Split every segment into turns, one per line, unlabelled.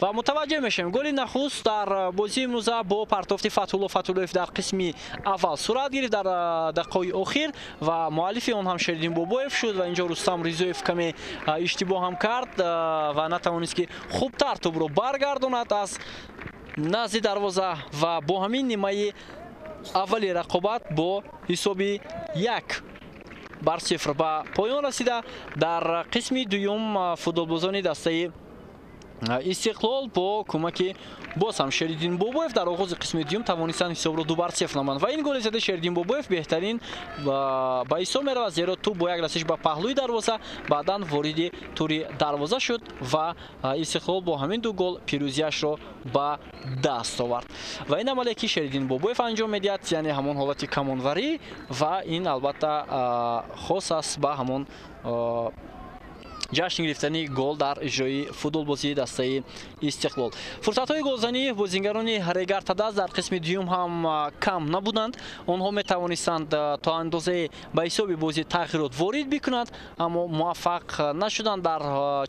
و متوجه میشیم گل نخست در بازی امروزه با پرتافت فتح‌الله فتح‌اللهیف در قسم اول صورت گرفت در دقایق اخیر و مؤلف آن هم شریدین بابویف شد و اینجا رستم ریزویف کمی اشتباه هم کرد و نتوانست که خوبتر توپ رو برگرداند از نزد دروازه و با همین نیمه اولی رقابت با حساب 1-0 به پایان رسیده. در قسم دوم فوتبالبازان دسته استقلال با کمک باز هم شریدین بابویف در آغاز قسم دوم توانستند حساب را 2-0 نمایند و این گل زده شریدین بابویف بهترین با حساب میرود، زیرا توپ با یک رسش به پهلوی دروازه بعدا وارد توری دروازه شد و استقلال با همین دو گل پیروزیش را به دست آورد و این عملی که شریدین بابویف انجام میدهد یعنی همون حالت کمانوری و این البته خاص است به همون جشن گرفتنی گل در اجرای فوتبالبازی دسته استقلال. فرصت‌های گلزنی بازیگران ریگر تداز در قسم دوم هم کم نبودند. آنها می توانستند تا اندازه به حساب بازی تغییرات وارد بکنند اما موفق نشدند. در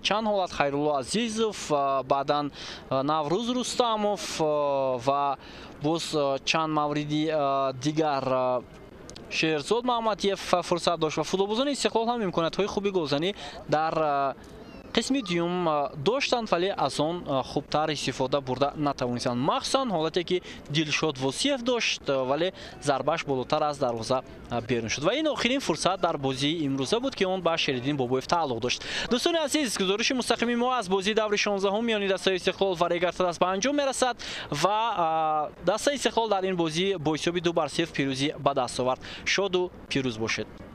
چند حالت خیرالله عزیزوف، بعدا نوروز رستموف و باز چند موردی دیگر شیرزاد محمدیف فرصت داشت و فوتبالبازان استقلال هم امکانات‌های خوبی گلزنی در قسم دوم داشتند ولی از آن خوبتر استفاده برده نتوانستند. مخصوصا حالتی که دلشاد وصیف داشت ولی ضربش بالاتر از دروازه بیرون شد و این آخرین فرصت در بازی امروزه بود که اون با شریدین بابویف تعلق داشت. دوستان عزیز، گزارش مستقیم ما از بازی دور 16 میانی دسته استقلال و ریگر تداز به انجام میرسد و دسته استقلال در این بازی با حساب 2-0 پیروزی به دست آورد. شاد و پیروز باشید.